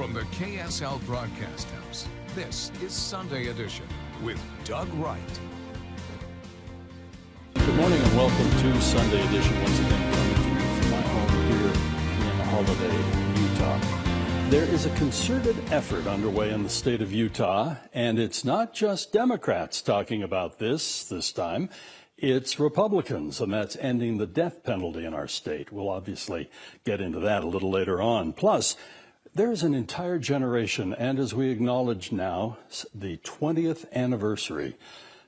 From the KSL Broadcast House, this is Sunday Edition with Doug Wright. Good morning and welcome to Sunday Edition, once again coming to you from my home here in Holiday, Utah. There is a concerted effort underway in the state of Utah, and it's not just Democrats talking about this time. It's Republicans, and that's ending the death penalty in our state. We'll obviously get into that a little later on. Plus, there's an entire generation, and as we acknowledge now, the 20th anniversary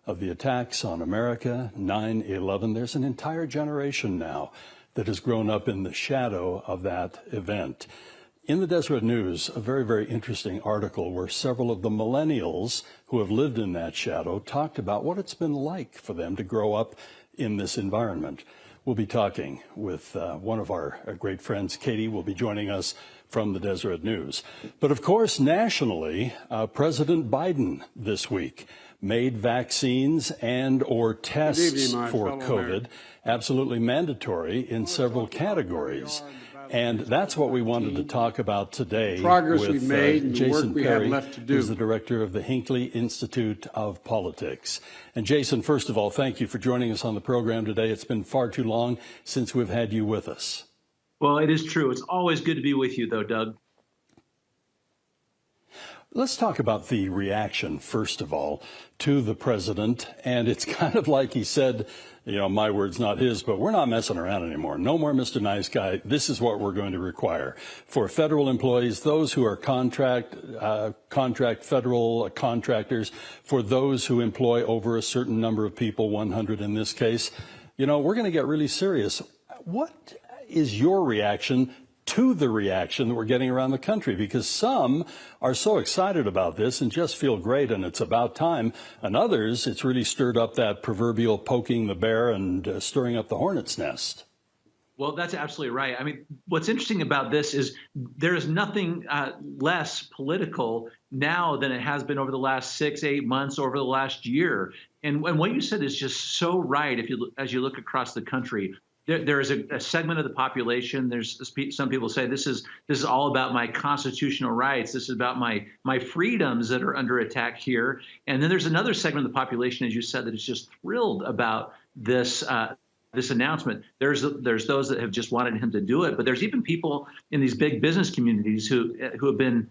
of the attacks on America, 9/11, there's an entire generation now that has grown up in the shadow of that event. In the Deseret News, a very, very interesting article where several of the millennials who have lived in that shadow talked about what it's been like for them to grow up in this environment. We'll be talking with one of our great friends. Katie will be joining us from the Deseret News. But of course, nationally, President Biden this week made vaccines and or tests for COVID absolutely mandatory in several categories. And that's what we wanted to talk about today with Jason Perry, who's the director of the Hinckley Institute of Politics. And Jason, first of all, thank you for joining us on the program today. It's been far too long since we've had you with us. Well, it is true. It's always good to be with you, though, Doug. Let's talk about the reaction, first of all, to the president. And it's kind of like he said, you know, my words, not his, but we're not messing around anymore. No more Mr. Nice Guy. This is what we're going to require for federal employees, those who are contract federal contractors, for those who employ over a certain number of people, 100 in this case. You know, we're going to get really serious. What is your reaction to the reaction that we're getting around the country? Because some are so excited about this and just feel great and it's about time. And others, it's really stirred up that proverbial poking the bear and stirring up the hornet's nest. Well, that's absolutely right. I mean, what's interesting about this is there is nothing less political now than it has been over the last 6-8 months, over the last year. And what you said is just so right. As you look across the country, there is a segment of the population. There's some people say this is all about my constitutional rights. This is about my freedoms that are under attack here. And then there's another segment of the population, as you said, that is just thrilled about this announcement. There's those that have just wanted him to do it, but there's even people in these big business communities who have been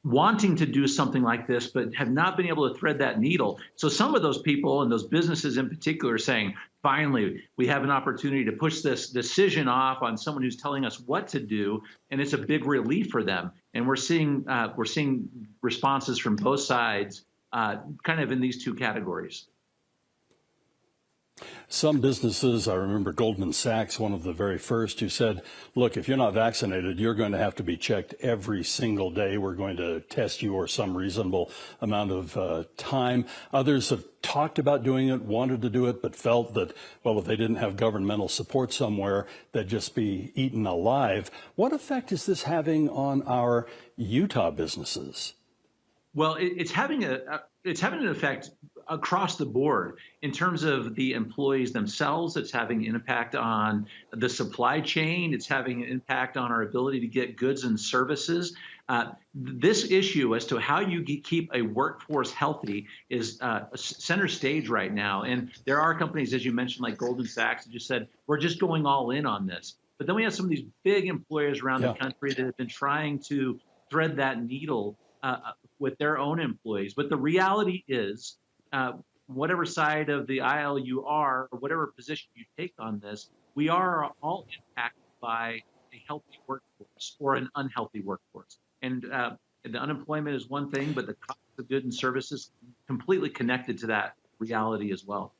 wanting to do something like this, but have not been able to thread that needle. So some of those people and those businesses in particular are saying, finally, we have an opportunity to push this decision off on someone who's telling us what to do, and it's a big relief for them. And we're seeing responses from both sides, kind of in these two categories. Some businesses, I remember Goldman Sachs, one of the very first, who said, look, if you're not vaccinated, you're going to have to be checked every single day. We're going to test you or some reasonable amount of time. Others have talked about doing it, wanted to do it, but felt that, well, if they didn't have governmental support somewhere, they'd just be eaten alive. What effect is this having on our Utah businesses? Well, it's having an effect across the board in terms of the employees themselves. It's having an impact on the supply chain. It's having an impact on our ability to get goods and services. This issue as to how you keep a workforce healthy is center stage right now. And there are companies, as you mentioned, like Goldman Sachs, that just said, we're just going all in on this. But then we have some of these big employers around the country that have been trying to thread that needle with their own employees. But the reality is, whatever side of the aisle you are, or whatever position you take on this, we are all impacted by a healthy workforce or an unhealthy workforce. And the unemployment is one thing, but the cost of goods and services completely connected to that reality as well.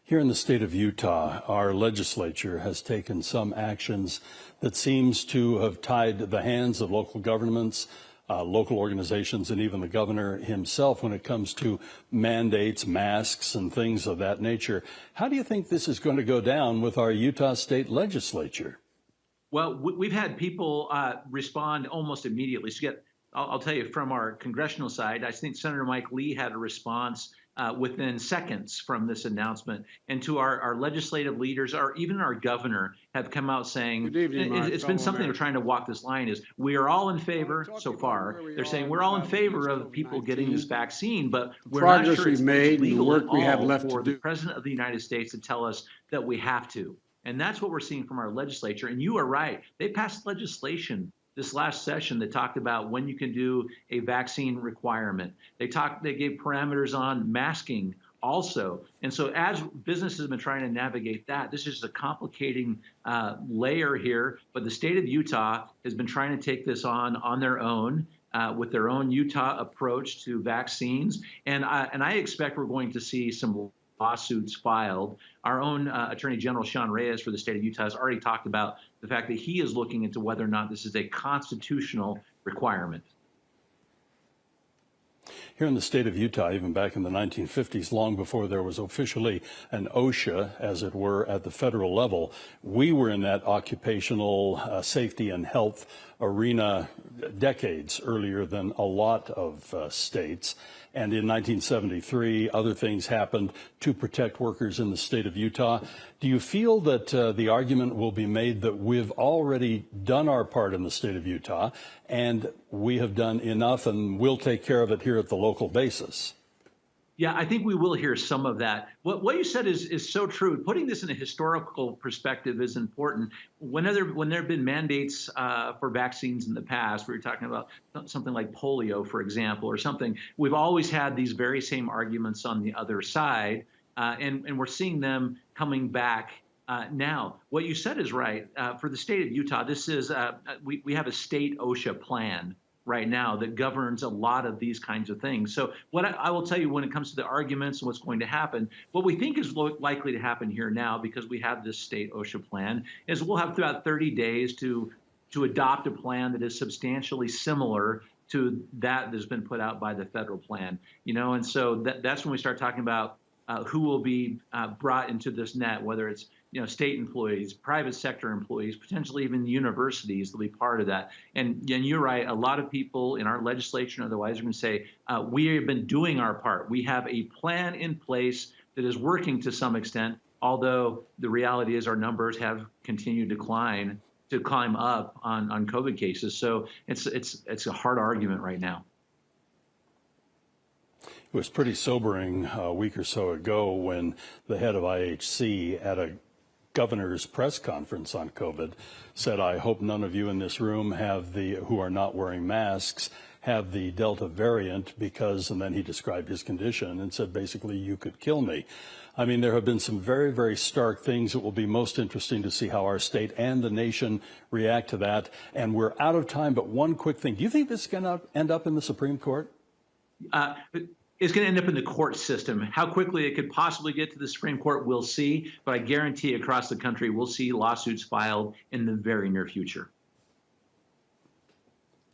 Here in the state of Utah, our legislature has taken some actions that seems to have tied the hands of local governments, local organizations, and even the governor himself when it comes to mandates, masks, and things of that nature. How do you think this is going to go down with our Utah state legislature? Well, we've had people respond almost immediately. So I'll tell you, from our congressional side, I think Senator Mike Lee had a response within seconds from this announcement. And to our legislative leaders, or even our governor, have come out saying, Good evening, it's been something they're trying to walk this line, is we are all in favor so far. They're saying we're all in favor of people getting this vaccine, but we're not sure it's legal at all for the President of the United States to tell us that we have to. And that's what we're seeing from our legislature. And you are right. They passed legislation this last session that talked about when you can do a vaccine requirement. They gave parameters on masking also. And so as businesses have been trying to navigate that, this is a complicating layer here, but the state of Utah has been trying to take this on their own with their own Utah approach to vaccines. And I expect we're going to see some lawsuits filed. Our own Attorney General Sean Reyes for the state of Utah has already talked about the fact that he is looking into whether or not this is a constitutional requirement. Here in the state of Utah, even back in the 1950s, long before there was officially an OSHA, as it were, at the federal level, we were in that occupational safety and health arena decades earlier than a lot of states. And in 1973, other things happened to protect workers in the state of Utah. Do you feel that the argument will be made that we've already done our part in the state of Utah and we have done enough and we'll take care of it here at the local basis? Yeah, I think we will hear some of that. What you said is so true. Putting this in a historical perspective is important. When there have been mandates for vaccines in the past, we were talking about something like polio, for example, or something, we've always had these very same arguments on the other side, and we're seeing them coming back now. What you said is right. For the state of Utah, this is we have a state OSHA plan right now that governs a lot of these kinds of things. So what I will tell you when it comes to the arguments and what's going to happen, what we think is likely to happen here now, because we have this state OSHA plan, is we'll have about 30 days to adopt a plan that is substantially similar to that has been put out by the federal plan. And so that's when we start talking about who will be brought into this net, whether it's state employees, private sector employees, potentially even universities will be part of that. And you're right, a lot of people in our legislature and otherwise are going to say, we have been doing our part. We have a plan in place that is working to some extent, although the reality is our numbers have continued to climb up on COVID cases. So it's a hard argument right now. It was pretty sobering a week or so ago when the head of IHC at a governor's press conference on COVID said, I hope none of you in this room who are not wearing masks have the Delta variant because, and then he described his condition and said, basically, you could kill me. I mean, there have been some very, very stark things. It will be most interesting to see how our state and the nation react to that. And we're out of time, but one quick thing. Do you think this is going to end up in the Supreme Court? It's going to end up in the court system. How quickly it could possibly get to the Supreme Court, we'll see. But I guarantee across the country, we'll see lawsuits filed in the very near future.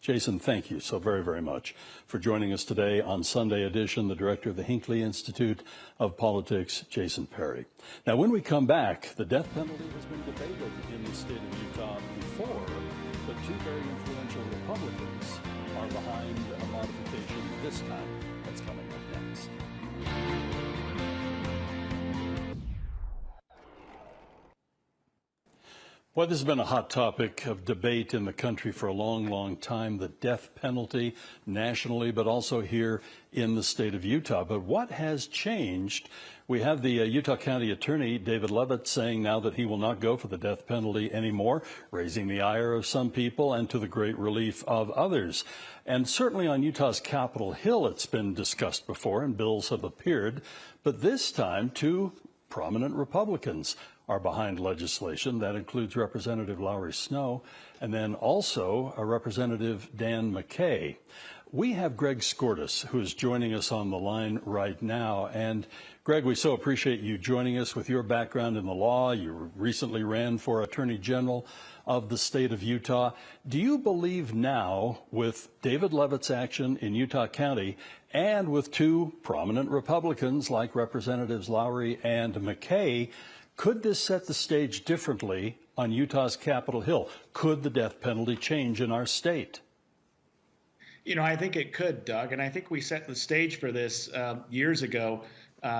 Jason, thank you so very, very much for joining us today on Sunday Edition, the director of the Hinckley Institute of Politics, Jason Perry. Now, when we come back, the death penalty has been debated in the state of Utah before, but two very influential Republicans are behind a modification this time. That's coming up next. Well, this has been a hot topic of debate in the country for a long, long time, the death penalty nationally, but also here in the state of Utah. But what has changed? We have the Utah County Attorney, David Leavitt, saying now that he will not go for the death penalty anymore, raising the ire of some people and to the great relief of others. And certainly on Utah's Capitol Hill, it's been discussed before and bills have appeared. But this time, two prominent Republicans are behind legislation. That includes Representative Lowry Snow and then also Representative Dan McKay. We have Greg Skordas, who is joining us on the line right now. And Greg, we so appreciate you joining us with your background in the law. You recently ran for Attorney General of the state of Utah. Do you believe now, with David Leavitt's action in Utah County and with two prominent Republicans like Representatives Lowry and McKay, could this set the stage differently on Utah's Capitol Hill? Could the death penalty change in our state? I think it could, Doug, and I think we set the stage for this years ago,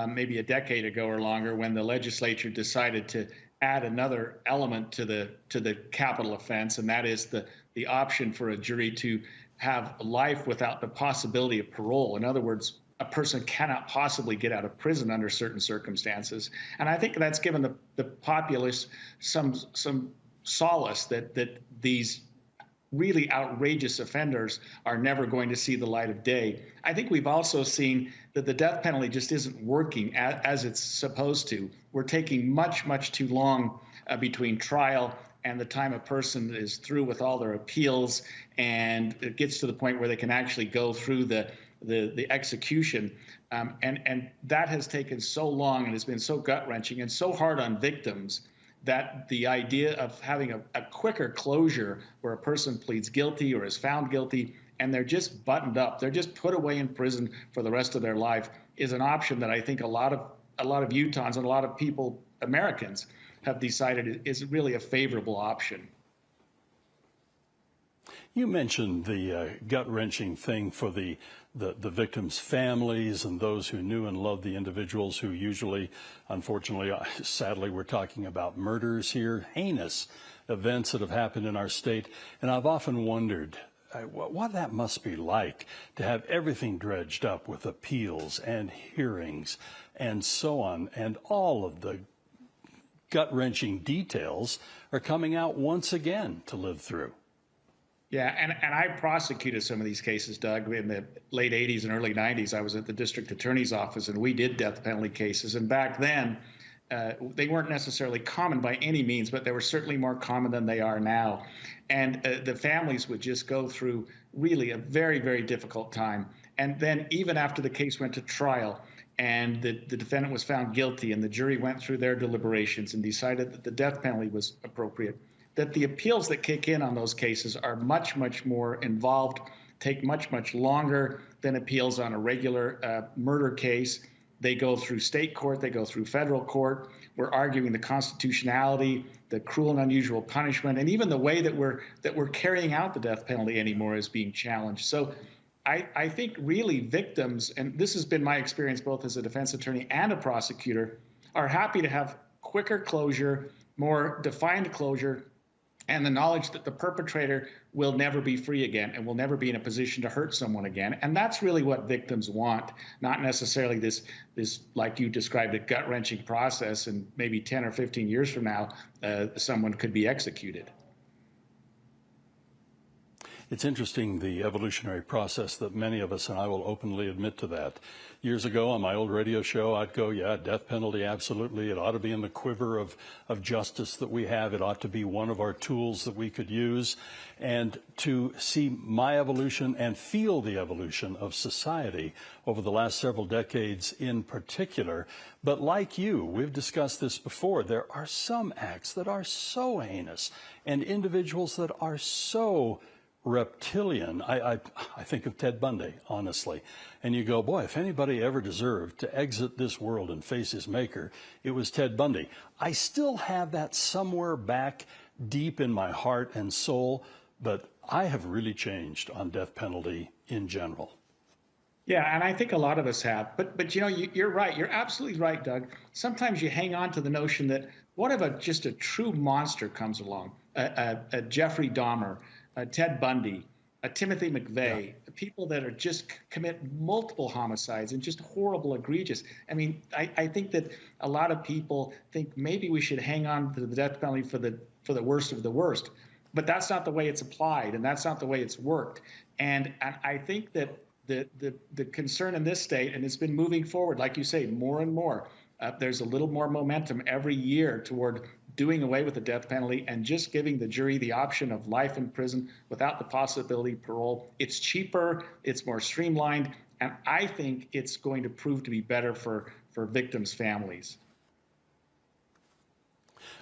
maybe a decade ago or longer, when the legislature decided to add another element to the capital offense, and that is the option for a jury to have life without the possibility of parole. In other words, a person cannot possibly get out of prison under certain circumstances. And I think that's given the populace some solace that these really outrageous offenders are never going to see the light of day. I think we've also seen that the death penalty just isn't working as it's supposed to. We're taking much, much too long between trial and the time a person is through with all their appeals, and it gets to the point where they can actually go through the execution. And that has taken so long and has been so gut-wrenching and so hard on victims that the idea of having a quicker closure where a person pleads guilty or is found guilty and they're just buttoned up, they're just put away in prison for the rest of their life, is an option that I think a lot of Utahns and a lot of people, Americans, have decided is really a favorable option. You mentioned the gut-wrenching thing for the victims' families and those who knew and loved the individuals who usually, unfortunately, sadly, we're talking about murders here, heinous events that have happened in our state. And I've often wondered what that must be like to have everything dredged up with appeals and hearings and so on, and all of the gut-wrenching details are coming out once again to live through. Yeah, and I prosecuted some of these cases, Doug, in the late 80s and early 90s. I was at the district attorney's office, and we did death penalty cases. And back then, they weren't necessarily common by any means, but they were certainly more common than they are now. And the families would just go through really a very, very difficult time. And then even after the case went to trial and the defendant was found guilty and the jury went through their deliberations and decided that the death penalty was appropriate, that the appeals that kick in on those cases are much, much more involved, take much, much longer than appeals on a regular murder case. They go through state court, they go through federal court. We're arguing the constitutionality, the cruel and unusual punishment, and even the way that we're carrying out the death penalty anymore is being challenged. So I think really victims, and this has been my experience both as a defense attorney and a prosecutor, are happy to have quicker closure, more defined closure, and the knowledge that the perpetrator will never be free again and will never be in a position to hurt someone again. And that's really what victims want, not necessarily this like you described, a gut-wrenching process, and maybe 10 or 15 years from now, someone could be executed. It's interesting, the evolutionary process that many of us, and I will openly admit to that. Years ago on my old radio show, I'd go, yeah, death penalty, absolutely. It ought to be in the quiver of justice that we have. It ought to be one of our tools that we could use. And to see my evolution and feel the evolution of society over the last several decades in particular. But like you, we've discussed this before, there are some acts that are so heinous and individuals that are so reptilian. I think of Ted Bundy, honestly. And you go, boy, if anybody ever deserved to exit this world and face his maker, it was Ted Bundy. I still have that somewhere back deep in my heart and soul, but I have really changed on death penalty in general. Yeah, and I think a lot of us have. But you know, you're right. You're absolutely right, Doug. Sometimes you hang on to the notion that what if just a true monster comes along, a Jeffrey Dahmer, Ted Bundy, Timothy McVeigh, people that are just commit multiple homicides and just horrible, egregious. I mean, I think that a lot of people think maybe we should hang on to the death penalty for the worst of the worst, but that's not the way it's applied, and that's not the way it's worked. And I think that the concern in this state, and it's been moving forward, like you say, more and more. There's a little more momentum every year toward doing away with the death penalty and just giving the jury the option of life in prison without the possibility of parole. It's cheaper, it's more streamlined, and I think it's going to prove to be better for victims' families.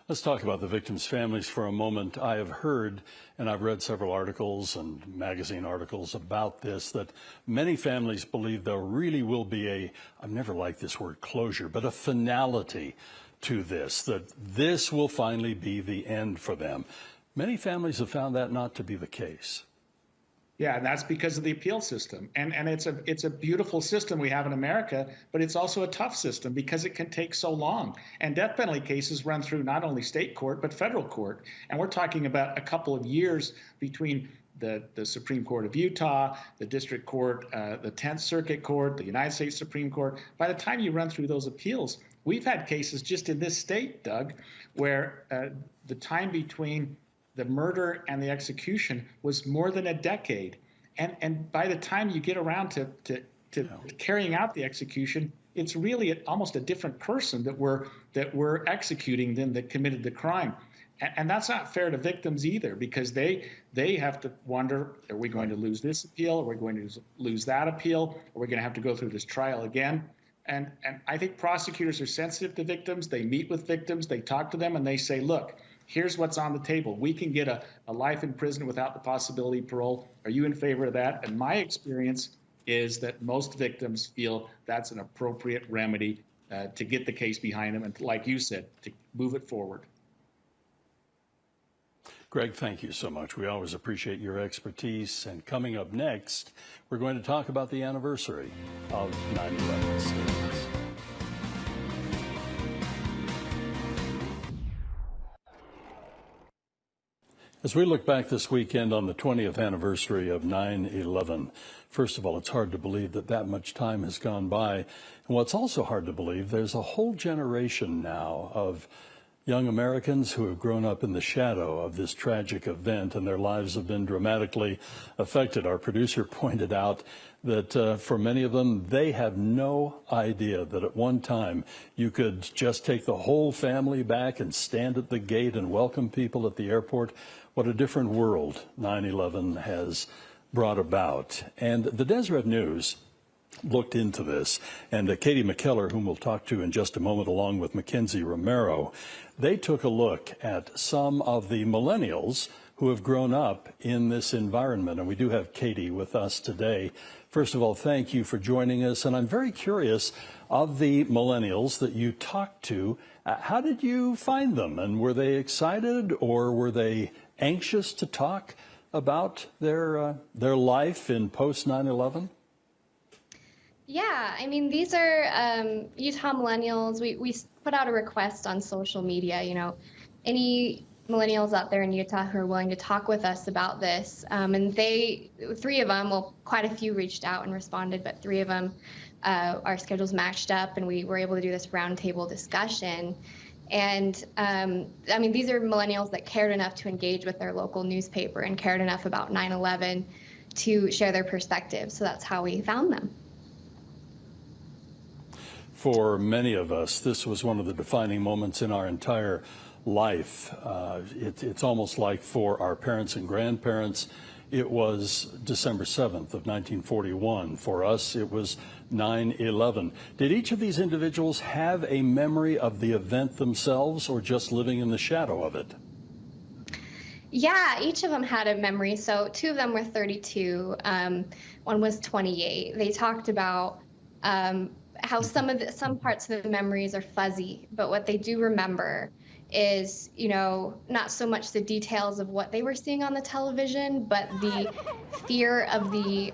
Let's talk about the victims' families for a moment. I have heard, and I've read several articles and magazine articles about this, that many families believe there really will be I've never liked this word closure, but a finality to this, that this will finally be the end for them. Many families have found that not to be the case. Yeah, and that's because of the appeal system. And it's a beautiful system we have in America, but it's also a tough system because it can take so long. And death penalty cases run through not only state court, but federal court. And we're talking about a couple of years between the Supreme Court of Utah, the District Court, the 10th Circuit Court, the United States Supreme Court. By the time you run through those appeals, we've had cases just in this state, Doug, where the time between the murder and the execution was more than a decade. And by the time you get around to carrying out the execution, it's really almost a different person that we're executing than that committed the crime. And that's not fair to victims either, because they have to wonder, are we going to lose this appeal? Are we going to lose that appeal? Are we going to have to go through this trial again? And I think prosecutors are sensitive to victims. They meet with victims, they talk to them, and they say, look, here's what's on the table. We can get a life in prison without the possibility of parole. Are you in favor of that? And my experience is that most victims feel that's an appropriate remedy to get the case behind them and, like you said, to move it forward. Greg, thank you so much. We always appreciate your expertise. And coming up next, we're going to talk about the anniversary of 9/11. As we look back this weekend on the 20th anniversary of 9/11, first of all, it's hard to believe that much time has gone by. And what's also hard to believe, there's a whole generation now of young Americans who have grown up in the shadow of this tragic event, and their lives have been dramatically affected. Our producer pointed out that for many of them, they have no idea that at one time you could just take the whole family back and stand at the gate and welcome people at the airport. What a different world 9/11 has brought about. And the Deseret News looked into this, and Katie McKellar, whom we'll talk to in just a moment, along with Mackenzie Romero, they took a look at some of the millennials who have grown up in this environment. And we do have Katie with us today. First of all, thank you for joining us. And I'm very curious, of the millennials that you talked to, how did you find them? And were they excited, or were they anxious to talk about their life in post 9/11? Yeah, I mean, these are Utah millennials. We put out a request on social media, any millennials out there in Utah who are willing to talk with us about this. And three of them, well, quite a few reached out and responded, but three of them, our schedules matched up, and we were able to do this roundtable discussion. And I mean, these are millennials that cared enough to engage with their local newspaper and cared enough about 9/11 to share their perspective. So that's how we found them. For many of us, this was one of the defining moments in our entire life. It's almost like for our parents and grandparents, it was December 7th of 1941. For us, it was 9/11. Did each of these individuals have a memory of the event themselves, or just living in the shadow of it? Yeah, each of them had a memory. So two of them were 32. One was 28. They talked about how some parts of the memories are fuzzy, but what they do remember is, not so much the details of what they were seeing on the television, but the fear of the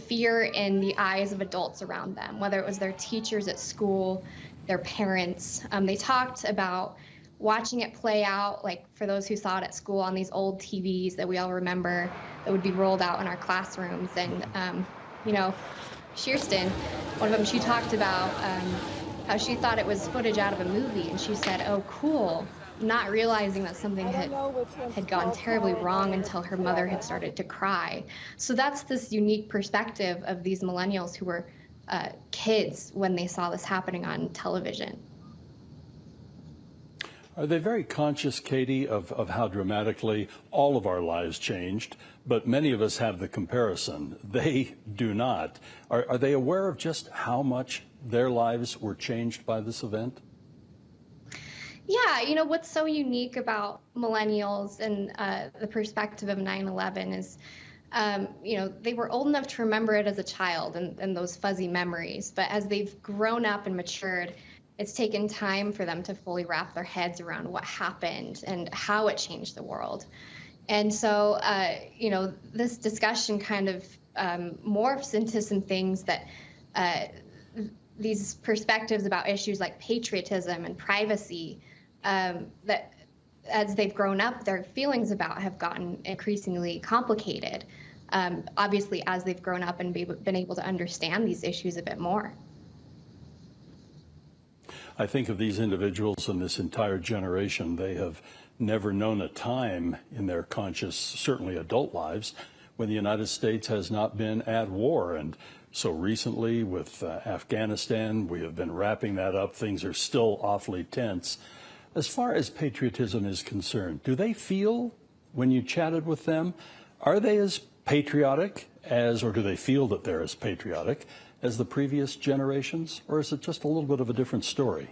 fear in the eyes of adults around them, whether it was their teachers at school, their parents. They talked about watching it play out, like for those who saw it at school on these old TVs that we all remember that would be rolled out in our classrooms. And, Shearston, one of them, she talked about how she thought it was footage out of a movie, and she said, oh, cool, not realizing that something had gone terribly wrong until her mother had started to cry. So that's this unique perspective of these millennials who were kids when they saw this happening on television. Are they very conscious, Katie, of how dramatically all of our lives changed? But many of us have the comparison. They do not. Are they aware of just how much their lives were changed by this event? Yeah, what's so unique about millennials and the perspective of 9/11 is, they were old enough to remember it as a child and those fuzzy memories. But as they've grown up and matured, it's taken time for them to fully wrap their heads around what happened and how it changed the world. And so, this discussion kind of morphs into some things that these perspectives about issues like patriotism and privacy that as they've grown up, their feelings about have gotten increasingly complicated, obviously, as they've grown up and been able to understand these issues a bit more. I think of these individuals and this entire generation, they have never known a time in their conscious, certainly adult lives, when the United States has not been at war. And so recently with Afghanistan, we have been wrapping that up. Things are still awfully tense. As far as patriotism is concerned, do they feel, when you chatted with them, are they as patriotic as, or do they feel that they're as patriotic as the previous generations, or is it just a little bit of a different story?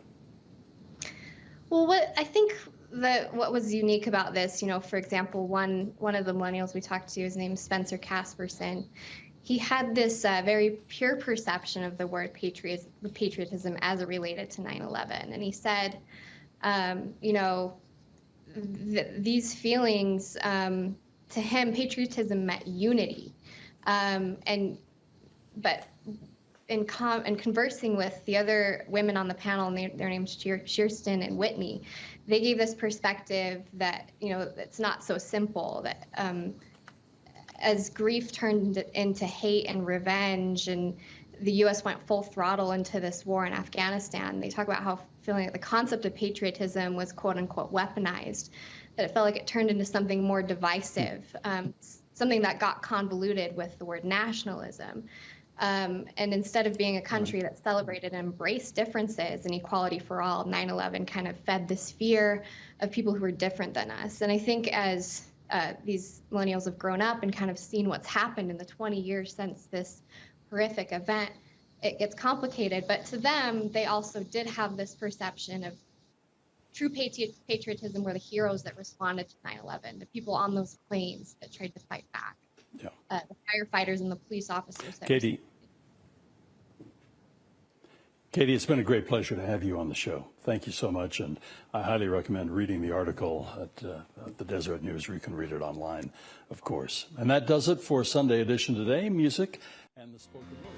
Well, what was unique about this, for example, one of the millennials we talked to, his name is Spencer Casperson. He had this very pure perception of the word patriotism as it related to 9/11, and he said, these feelings, to him, patriotism meant unity, but in conversing with the other women on the panel, and their names Kirsten and Whitney, they gave this perspective that it's not so simple, that as grief turned into hate and revenge, and the U.S. went full throttle into this war in Afghanistan, they talk about how feeling like the concept of patriotism was quote unquote weaponized, that it felt like it turned into something more divisive, something that got convoluted with the word nationalism. And instead of being a country that celebrated and embraced differences and equality for all, 9/11 kind of fed this fear of people who were different than us. And I think as these millennials have grown up and kind of seen what's happened in the 20 years since this horrific event, it gets complicated. But to them, they also did have this perception of true patriotism were the heroes that responded to 9/11, the people on those planes that tried to fight back, the firefighters and the police officers. Katie, it's been a great pleasure to have you on the show. Thank you so much, and I highly recommend reading the article at the Deseret News, where you can read it online, of course. And that does it for Sunday Edition today. Music and the spoken word.